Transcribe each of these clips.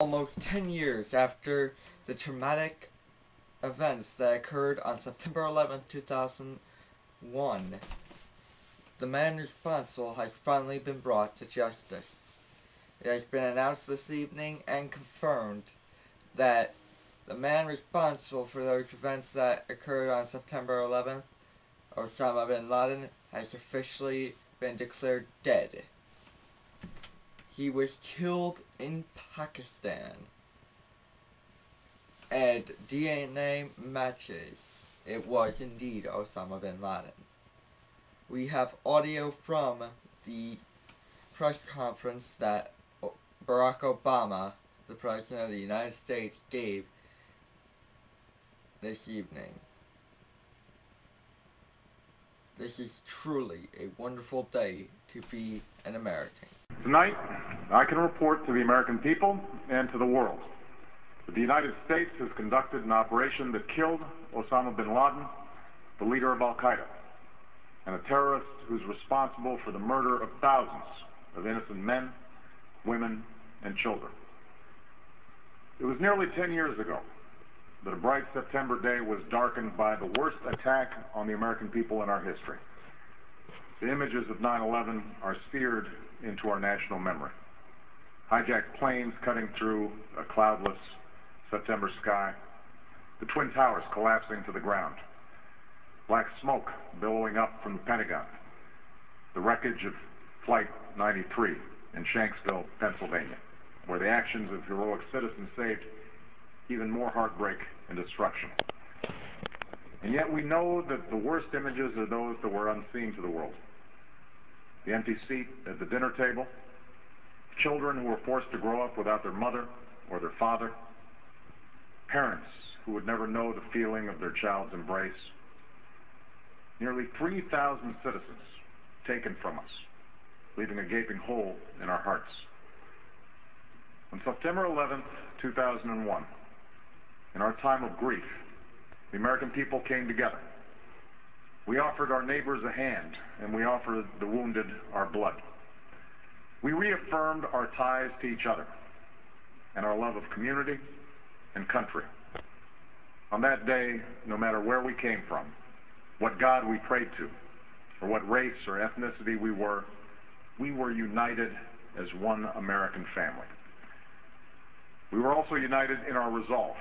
Almost 10 years after the traumatic events that occurred on September 11, 2001, the man responsible has finally been brought to justice. It has been announced this evening and confirmed that the man responsible for those events that occurred on September 11th, Osama bin Laden, has officially been declared dead. He was killed in Pakistan, and DNA matches it was indeed Osama bin Laden. We have audio from the press conference that Barack Obama, the President of the United States, gave this evening. This is truly a wonderful day to be an American. Tonight, I can report to the American people and to the world that the United States has conducted an operation that killed Osama bin Laden, the leader of Al-Qaeda, and a terrorist who's responsible for the murder of thousands of innocent men, women, and children. It was nearly 10 years ago that a bright September day was darkened by the worst attack on the American people in our history. The images of 9/11 are seared into our national memory. Hijacked planes cutting through a cloudless September sky, the Twin Towers collapsing to the ground, black smoke billowing up from the Pentagon, the wreckage of Flight 93 in Shanksville, Pennsylvania, where the actions of heroic citizens saved even more heartbreak and destruction. And yet we know that the worst images are those that were unseen to the world. The empty seat at the dinner table, children who were forced to grow up without their mother or their father, parents who would never know the feeling of their child's embrace, nearly 3,000 citizens taken from us, leaving a gaping hole in our hearts. On September 11th, 2001, in our time of grief, the American people came together. We offered our neighbors a hand, and we offered the wounded our blood. We reaffirmed our ties to each other and our love of community and country. On that day, no matter where we came from, what God we prayed to, or what race or ethnicity we were united as one American family. We were also united in our resolve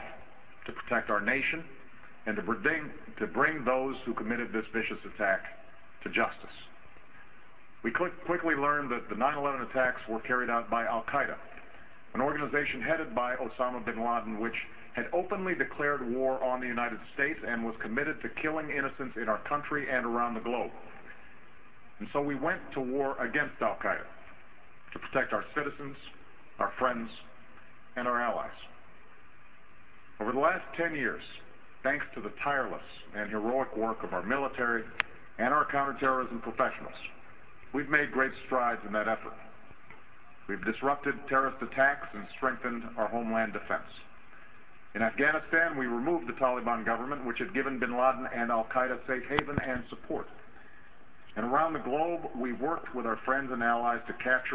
to protect our nation and to bring those who committed this vicious attack to justice. We quickly learned that the 9/11 attacks were carried out by Al-Qaeda, an organization headed by Osama bin Laden, which had openly declared war on the United States and was committed to killing innocents in our country and around the globe. And so we went to war against Al-Qaeda to protect our citizens, our friends, and our allies. Over the last 10 years, thanks to the tireless and heroic work of our military and our counterterrorism professionals, we've made great strides in that effort. We've disrupted terrorist attacks and strengthened our homeland defense. In Afghanistan, we removed the Taliban government, which had given bin Laden and Al-Qaeda safe haven and support. And around the globe, we worked with our friends and allies to capture